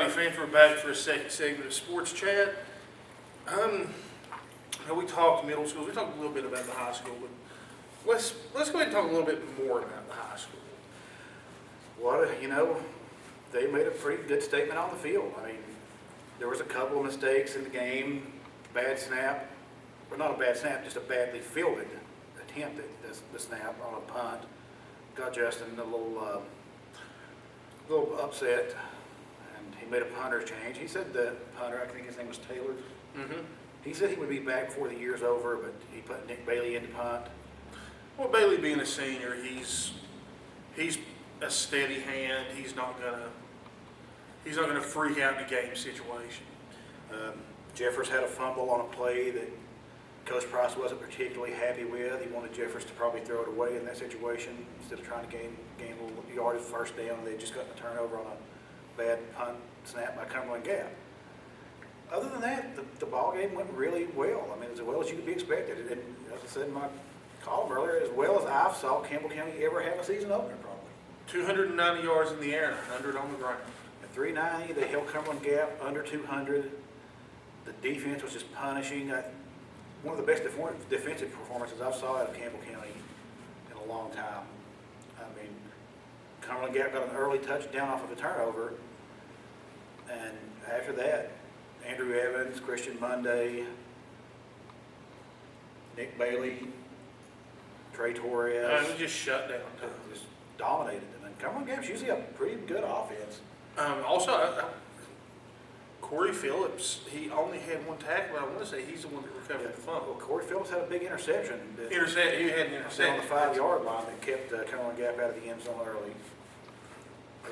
Alrighty, fans, we're back for a second segment of Sports Chat. We talked middle schools, we talked a little bit about the high school, but let's go ahead and talk a little bit more about the high school. Well, they made a pretty good statement on the field. I mean, there was a couple of mistakes in the game, bad snap, or not a bad snap, just a badly fielded attempt at the snap on a punt. Got Justin a little upset, and he made a punter change. He said the punter, I think his name was Taylor, he said he would be back before the year's over, but he put Nick Bailey in to punt. Well, Bailey being a senior, he's a steady hand. He's not gonna freak out in a game situation. Jeffers had a fumble on a play that Coach Price wasn't particularly happy with. He wanted Jeffers to probably throw it away in that situation instead of trying to gain a little yardage first down. They just got a turnover on a bad punt snap by Cumberland Gap. Other than that, the ball game went really well. I mean, as well as you could be expected. And as I said in my column earlier, as well as I saw Campbell County ever have a season opener, probably. 290 yards in the air and 100 on the ground. At 390, they held Cumberland Gap under 200. The defense was just punishing. One of the best defensive performances I've saw out of Campbell County in a long time. I mean, Cumberland Gap got an early touchdown off of a turnover, and after that, Andrew Evans, Christian Monday, Nick Bailey, Trey Torres. We just shut down. Just dominated them. And Cumberland Gap's usually a pretty good offense. Also, Corey Phillips, he only had one tackle, but I want to say he's the one that recovered the fumble. Well, Corey Phillips had a big interception. He had an interception. On the 5-yard line that kept Cumberland Gap out of the end zone early.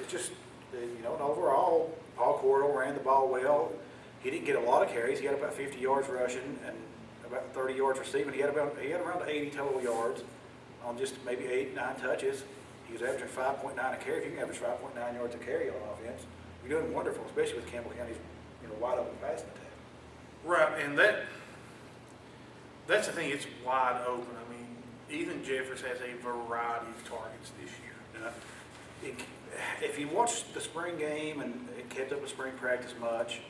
It's just, and overall, Paul Cordell ran the ball well. He didn't get a lot of carries. He had about 50 yards rushing and about 30 yards receiving. He had around 80 total yards on just maybe 8-9 touches. He was averaging 5.9 a carry. If you can average 5.9 yards a carry on offense, you're doing wonderful, especially with Campbell County's wide open passing attack. Right, and that's the thing. It's wide open. I mean, Ethan Jeffers has a variety of targets this year. If you watched the spring game and it kept up with spring practice much,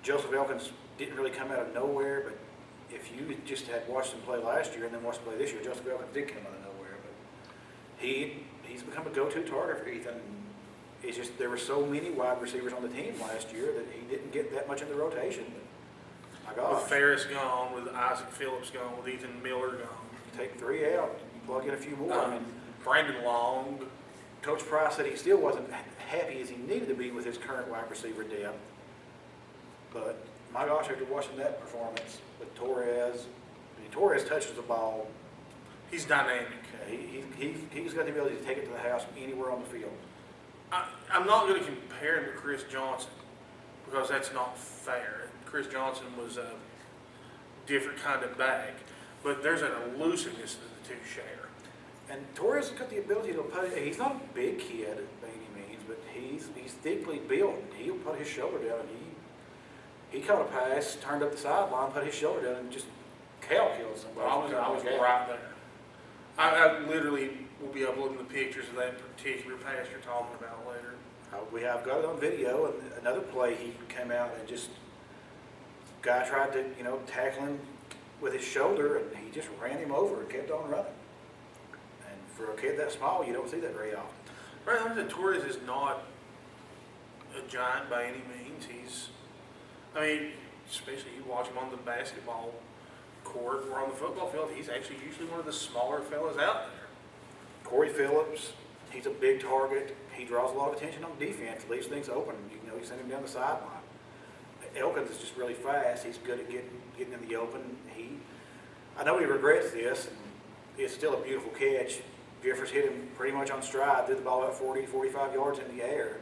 Joseph Elkins didn't really come out of nowhere, but if you just had watched him play last year and then watched him play this year, Joseph Elkins did come out of nowhere. But he's become a go-to target for Ethan. It's just there were so many wide receivers on the team last year that he didn't get that much in the rotation. But my gosh. With Ferris gone, with Isaac Phillips gone, with Ethan Miller gone. You take 3 out, you plug in a few more. I mean, Brandon Long. Coach Price said he still wasn't happy as he needed to be with his current wide receiver depth. But my gosh, after watching that performance with Torres, Torres touches the ball. He's dynamic. He's got the ability to take it to the house from anywhere on the field. I'm not going to compare him to Chris Johnson because that's not fair. Chris Johnson was a different kind of back, but there's an elusiveness that the two share. And Torres has got the ability to put. He's not a big kid by any means, but he's thickly built. He'll put his shoulder down, and he caught a pass, turned up the sideline, put his shoulder down, and just killed somebody. I was right there. I literally will be uploading the pictures of that particular pass you're talking about later. We have got it on video, and another play he came out and just guy tried to tackle him with his shoulder, and he just ran him over and kept on running. And for a kid that small, you don't see that very often. Right, Torres is not a giant by any means. Especially you watch him on the basketball court or on the football field, he's actually usually one of the smaller fellas out there. Corey Phillips, he's a big target. He draws a lot of attention on defense, leaves things open. You send him down the sideline. Elkins is just really fast. He's good at getting in the open. I know he regrets this, and it's still a beautiful catch. Jeffers hit him pretty much on stride, threw the ball out 40, 45 yards in the air.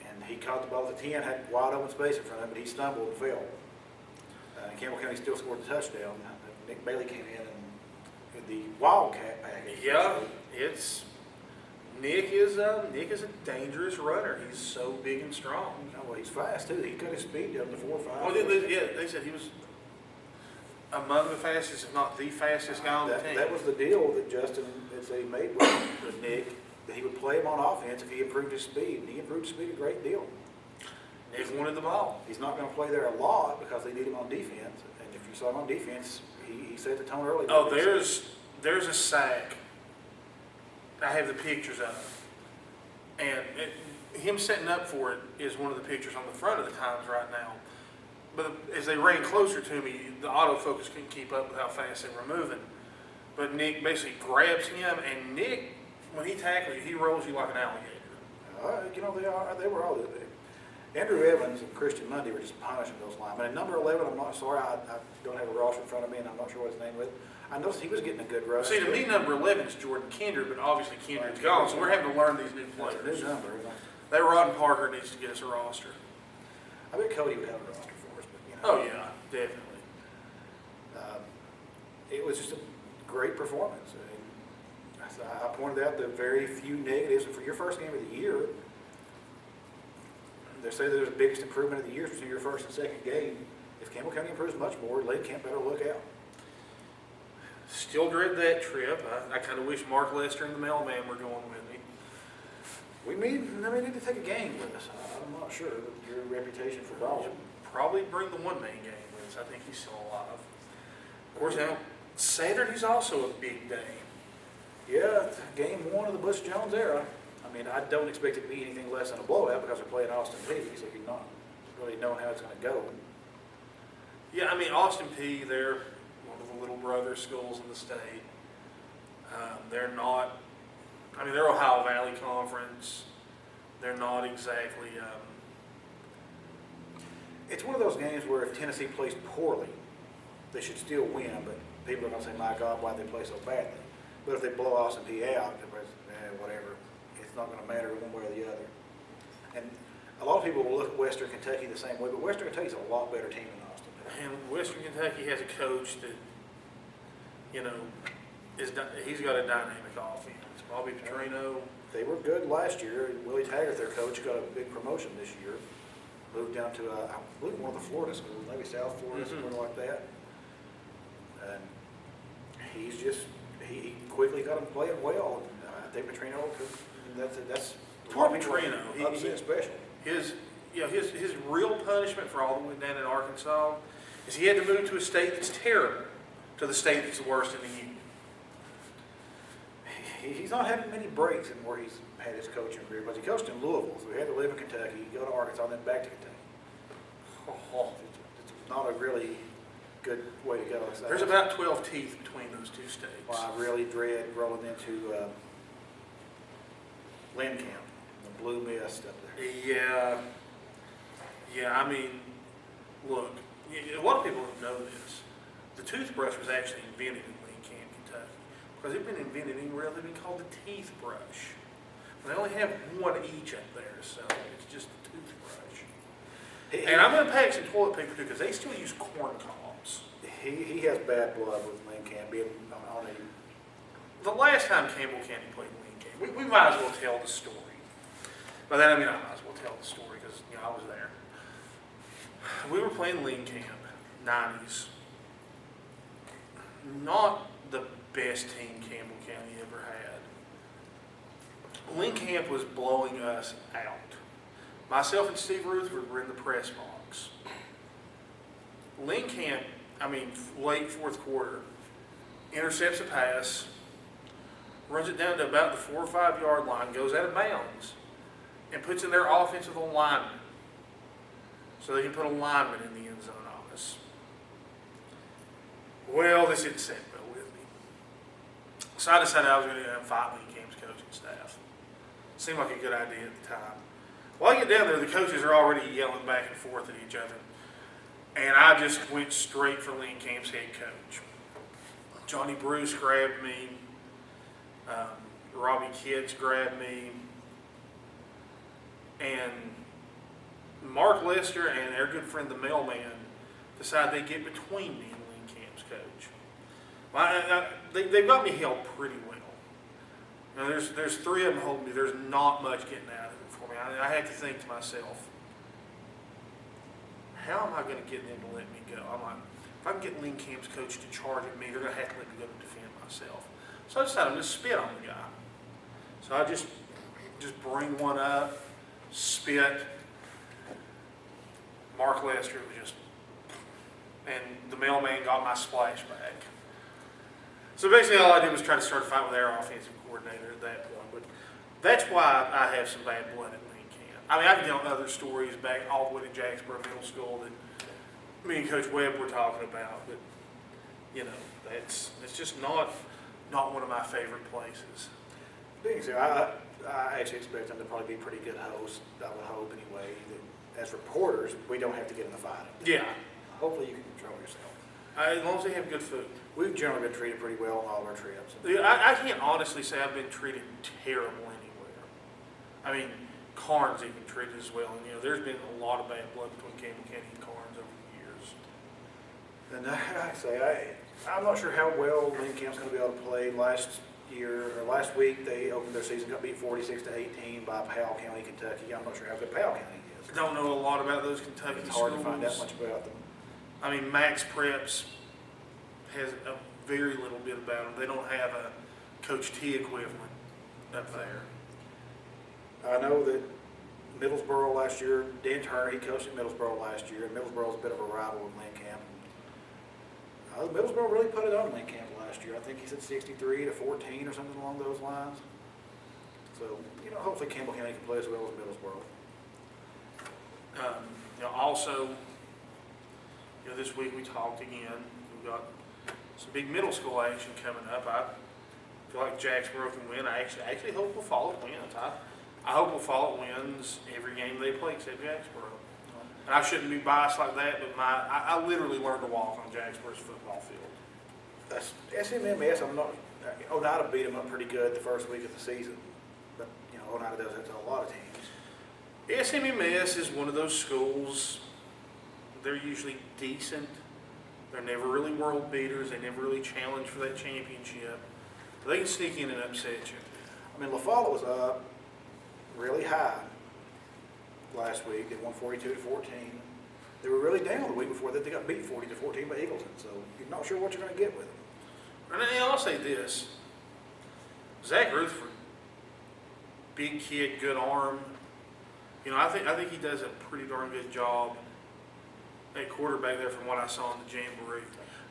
And he caught the ball at the 10, had wide open space in front of him, but he stumbled and fell. Campbell County still scored the touchdown. Nick Bailey came in the Wildcat package. Yeah, Nick is a dangerous runner. He's so big and strong. Well, he's fast too. He cut his speed down to 4 or 5. Well, they said he was among the fastest, if not the fastest guy on the team. That was the deal that Justin made with Nick, that he would play him on offense if he improved his speed. And he improved his speed a great deal. Nick wanted the ball. He's not going to play there a lot because they need him on defense. And if you saw him on defense, he set the tone early. Oh, there's a sack. I have the pictures of it. And him setting up for it is one of the pictures on the front of the Times right now. But as they ran closer to me, the autofocus couldn't keep up with how fast they were moving. But Nick basically grabs him, and Nick, when he tackles you, he rolls you like an alligator. You know, they were all Andrew Evans and Christian Mundy were just punishing those linemen. And number 11, I'm not sorry, I don't have a roster in front of me, and I'm not sure what his name is. I noticed he was getting a good rush. See, to me, number 11 is Jordan Kinder, but obviously Kinder's gone, so we're having to learn these new players. That's a new number, isn't it? That Rodden Parker needs to get us a roster. I bet Cody would have a roster for us, but you know. Oh yeah, definitely. It was just a great performance. And I pointed out the very few negatives. And for your first game of the year, they say there's the biggest improvement of the year between your first and second game. If Campbell County improves much more, Lake Camp better look out. Still dread that trip. I kind of wish Mark Lester and the mailman were going with me. We may need to take a game with us. I'm not sure, but your reputation for golf. Probably bring the one main game with us. I think he's still alive. Of course, now Saturday's also a big day. Yeah, it's game one of the Bush Jones era. I mean, I don't expect it to be anything less than a blowout because they're playing Austin Peay, so you're not really knowing how it's going to go. Yeah, I mean, Austin Peay, they're one of the little brother schools in the state. They're not, I mean, they're Ohio Valley Conference. They're not exactly. It's one of those games where if Tennessee plays poorly, they should still win, but people are going to say, my God, why'd they play so badly? But if they blow Austin Peay out, whatever, it's not going to matter one way or the other. And a lot of people will look at Western Kentucky the same way, but Western Kentucky's a lot better team than Austin Peay. And Western Kentucky has a coach that, you know, he's got a dynamic offense. Bobby Petrino. They were good last year. Willie Taggart, their coach, got a big promotion this year. Moved down to, I believe, one of the Florida schools, maybe South Florida, somewhere like that. And he quickly got him playing well. And I think Petrino, that's Poor Petrino. Upset special. His real punishment for all that went down in Arkansas is he had to move to a state that's terrible to the state that's the worst in the union. He's not having many breaks in where he's had his coaching career, but he coached in Louisville, so he had to live in Kentucky, go to Arkansas, then back to Kentucky. It's not a really good way to go. There's about 12 teeth between those two states. Well, I really dread rolling into Lynn Camp, the blue mist up there. Yeah. I mean, look, a lot of people don't know this. The toothbrush was actually invented in Lynn Camp, Kentucky, because it's been invented in where they've been called the teeth brush. They only have one each up there, so it's just a toothbrush. And I'm going to pack some toilet paper too, because they still use corn cobs. He has bad blood with Lynn Camp being on a. The last time Campbell County played Lynn Camp, we might as well tell the story. By that I mean I might as well tell the story because I was there. We were playing Lynn Camp, 90s. Not the best team Campbell County ever had. Lynn Camp was blowing us out. Myself and Steve Rutherford were in the press box. Lynn Camp, late fourth quarter, intercepts a pass, runs it down to about the 4 or 5 yard line, goes out of bounds, and puts in their offensive lineman so they can put a lineman in the end zone on us. Well, this didn't sit well with me. So I decided I was going to fight Lynn Camp's coaching staff. Seemed like a good idea at the time. Well, I get down there, the coaches are already yelling back and forth at each other. And I just went straight for Lynn Camp's head coach. Johnny Bruce grabbed me. Robbie Kidds grabbed me. And Mark Lester and our good friend the mailman decided they'd get between me and Lynn Camp's coach. Well, they've got me held pretty well. Now, there's 3 of them holding me. There's not much getting out of it for me. I had to think to myself, how am I going to get them to let me go? I'm like, if I can get Lynn Camp's coach to charge at me, they're going to have to let me go to defend myself. So I decided to spit on the guy. So I just bring one up, spit, Mark Lester was just, and the mailman got my splash bag. So basically all I did was try to start a fight with our offensive coordinator at that point. But that's why I have some bad blood at Lincoln. I mean, I can tell other stories back all the way to Jacksboro Middle School that me and Coach Webb were talking about. But, you know, it's just not one of my favorite places. Being so, I actually expect them to probably be pretty good hosts, I would hope anyway. That as reporters, we don't have to get in the fight. Yeah. Hopefully you can control yourself. As long as they have good food. We've generally been treated pretty well on all of our trips. Yeah, I can't honestly say I've been treated terrible anywhere. I mean, Carnes even treated as well. And, you know, there's been a lot of bad blood between Campbell County and Carnes over the years. And I say, I'm not sure how well Lincoln's going to be able to play. Last week, they opened their season, got beat 46-18 by Powell County, Kentucky. I'm not sure how good Powell County is. Don't know a lot about those Kentucky It's hard schools. to find out much about them. I mean, Max Preps has a very little bit about them. They don't have a Coach T equivalent up there. I know that Middlesboro last year, Dan Turner, he coached at Middlesboro last year, and Middlesboro's a bit of a rival with Lincoln. Middlesboro really put it on Lincoln last year. I think he said 63-14 or something along those lines. So, you know, hopefully Campbell County can play as well as Middlesboro. You know, also, you know, this week we talked again. We've got some big middle school action coming up. I feel like Jacksboro can win. I actually hope We'll Follett wins. I hope We'll Follett wins every game they play except Jacksboro. And I shouldn't be biased like that, but I literally learned to walk on Jacksboro's football field. That's SMMS. Oneida beat them up pretty good the first week of the season, but you know Oneida does that to a lot of teams. SMMS is one of those schools. They're usually decent. They're never really world beaters. They never really challenge for that championship. They can sneak in and upset you. I mean, La Follette was up really high last week. They won 42-14. They were really down the week before that. They got beat 40-14 by Eagleton. So you're not sure what you're going to get with them. And I'll say this: Zach Rutherford, big kid, good arm. You know, I think he does a pretty darn good job at quarterback there from what I saw in the Jamboree.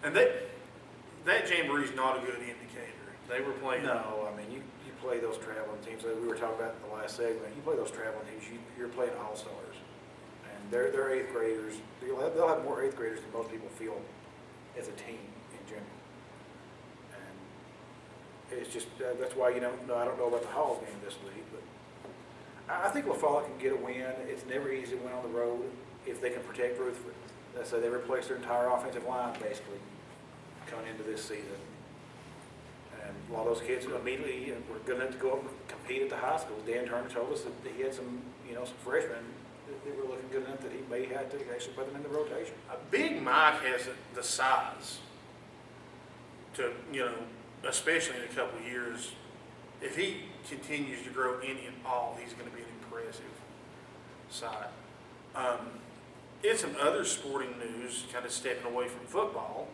And that Jamboree's not a good indicator. They were playing. No, I mean you play those traveling teams. Like we were talking about in the last segment. You play those traveling teams. You're playing all stars, and they're eighth graders. They'll have more eighth graders than most people feel as a team in general. And it's just that's why I don't know about the Halls game this week, but I think La Follette can get a win. It's never easy to win on the road if they can protect Rutherford. So they replaced their entire offensive line basically coming into this season. And while those kids immediately were good enough to go up and compete at the high schools, Dan Turner told us that he had some freshmen that were looking good enough that he may have to actually put them in the rotation. Big Mike has the size to, especially in a couple of years, if he continues to grow any and all, he's going to be an impressive side. In some other sporting news, kind of stepping away from football,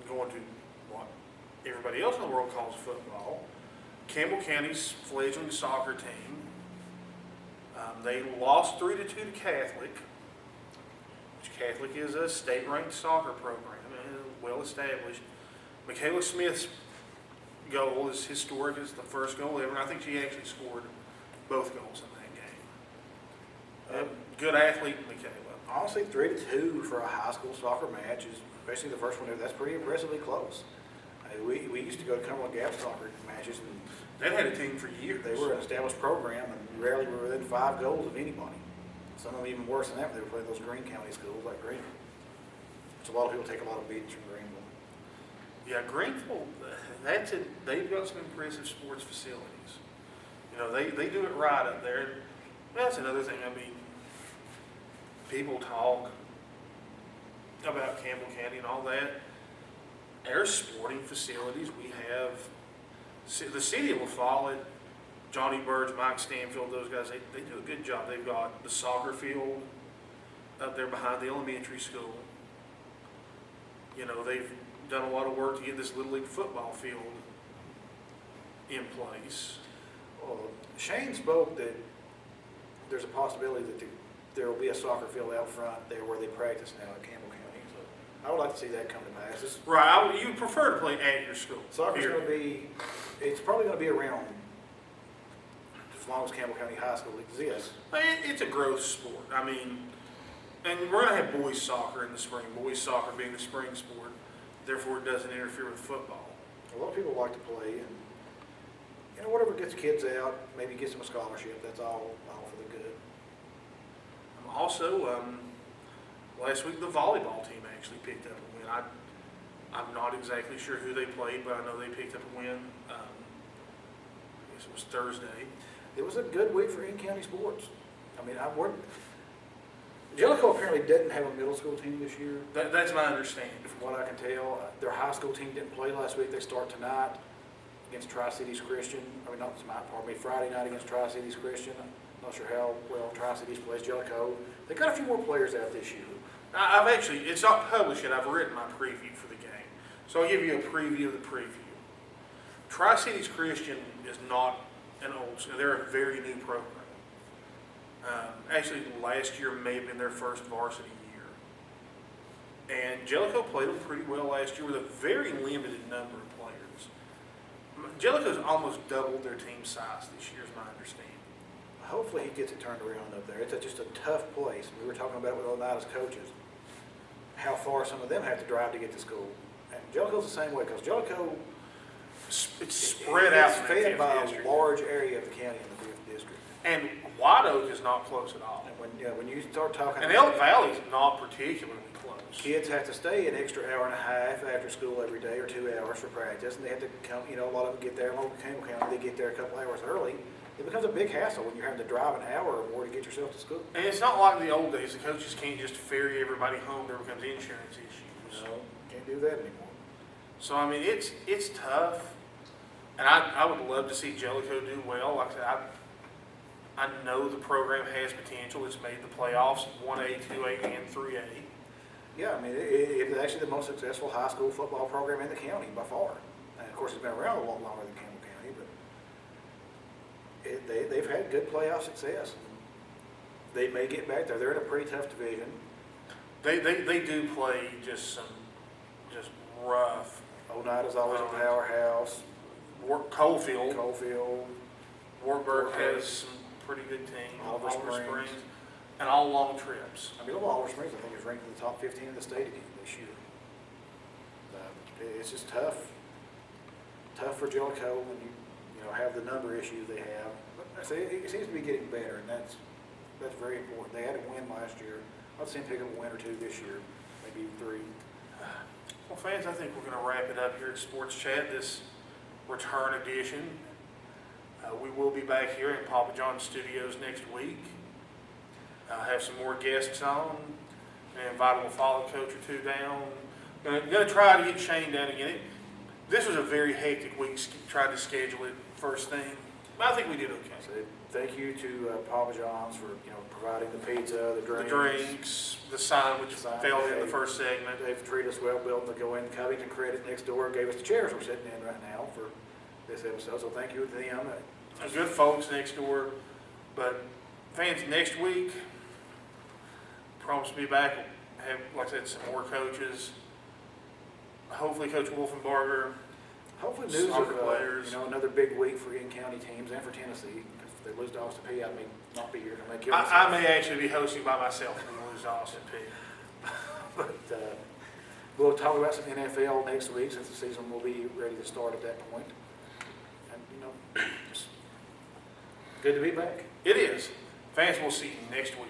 going to what everybody else in the world calls football, Campbell County's fledgling soccer team, they lost 3-2 to Catholic, which Catholic is a state-ranked soccer program, and well established. Michaela Smith's goal is historic. It's the first goal ever, and I think she actually scored both goals in that game. Good athlete, Michaela. Honestly, 3-2 for a high school soccer match is, especially the first one, that's pretty impressively close. We used to go to Cumberland Gap soccer matches, and They've had a team for years. they were an established program, and rarely were within 5 goals of anybody. Some of them even worse than that. They were playing those Greene County schools like Greenville. Which a lot of people take a lot of beatings from Greenville. Yeah, Greenville, they've got some impressive sports facilities. They do it right up there. That's another thing. I mean, people talk about Campbell County and all that. Our sporting facilities, we have the city of La Follette, Johnny Burge, Mike Stanfield, those guys, they do a good job. They've got the soccer field up there behind the elementary school. They've done a lot of work to get this Little League football field in place. Well, Shane spoke that there's a possibility that there will be a soccer field out front there where they practice now at Campbell County. So I would like to see that come to pass. Right, you prefer to play at your school. Soccer's going to be, it's probably going to be around as long as Campbell County High School exists. It's a growth sport. I mean, and we're going to have boys soccer in the spring, boys soccer being the spring sport, therefore it doesn't interfere with football. A lot of people like to play, and whatever gets kids out, maybe gets them a scholarship. That's all for the good. Also, last week the volleyball team actually picked up a win. I'm not exactly sure who they played, but I know they picked up a win. I guess it was Thursday. It was a good week for in-county sports. I mean, Jellicoe apparently didn't have a middle school team this year. That's my understanding. From what I can tell, their high school team didn't play last week. They start tonight against Tri-Cities Christian. Friday night against Tri-Cities Christian. I'm not sure how well Tri-Cities plays Jellicoe. They got a few more players out this year. It's not published yet. I've written my preview for the game. So I'll give you a preview of the preview. Tri-Cities Christian is not an old school. They're a very new program. Actually, last year may have been their first varsity year. And Jellicoe played them pretty well last year with a very limited number of players. Jellicoe's almost doubled their team size this year, is my understanding. Hopefully he gets it turned around up there. It's just a tough place. We were talking about with Oneida's coaches, how far some of them have to drive to get to school. And Jellicoe's the same way, because Jellicoe, it's spread out. It's fed by a large area of the county in the 5th district. And White Oak is not close at all. And when you start talking, and Elk Valley's not particularly close. Kids have to stay an extra hour and a half after school every day, or 2 hours for practice, and they have to come. A lot of them get there. In local Campbell County, they get there a couple hours early. It becomes a big hassle when you're having to drive an hour or more to get yourself to school. And it's not like the old days. The coaches can't just ferry everybody home. There becomes insurance issues. No, can't do that anymore. So I mean, it's tough, and I would love to see Jellicoe do well. Like I said, I know the program has potential. It's made the playoffs, 1A, 2A, and 3A. Yeah, I mean, it's actually the most successful high school football program in the county by far. And of course, it's been around a lot longer than Campbell County, but they've had good playoff success. They may get back there. They're in a pretty tough division. They do play just rough. Oneida's always a powerhouse. Coalfield. Wartburg has some pretty good teams. Oliver Springs. And all long trips. I mean, Oliver Springs, I think, is ranked in the top 15 in the state again this year. It's just tough for Jellicoe when you have the number issues they have. But I say it seems to be getting better, and that's very important. They had a win last year. I'd see them pick up a win or two this year, maybe 3. Well, fans, I think we're going to wrap it up here at Sports Chat, this return edition. We will be back here in Papa John's studios next week. Have some more guests on, and invite them to follow a coach or two down. Going to try to get Shane down again. This was a very hectic week. Tried to schedule it first thing, but I think we did okay. So thank you to Papa John's for providing the pizza, the drinks, the sandwich fell in the first segment. They've treated us well, built the go in Covington Credit next door, gave us the chairs we're sitting in right now for this episode. So thank you to them. Good folks next door. But fans, next week, promise to be back. Have, like I said, some more coaches. Hopefully, Coach Wolfenbarger. Hopefully, news of players. Another big week for in-county teams and for Tennessee. If they lose to Austin Peay, I may not be here. I may actually be hosting by myself when we lose to Austin Peay. But we'll talk about some NFL next week, since the season will be ready to start at that point. And just good to be back. It is. Fans, we'll see you next week.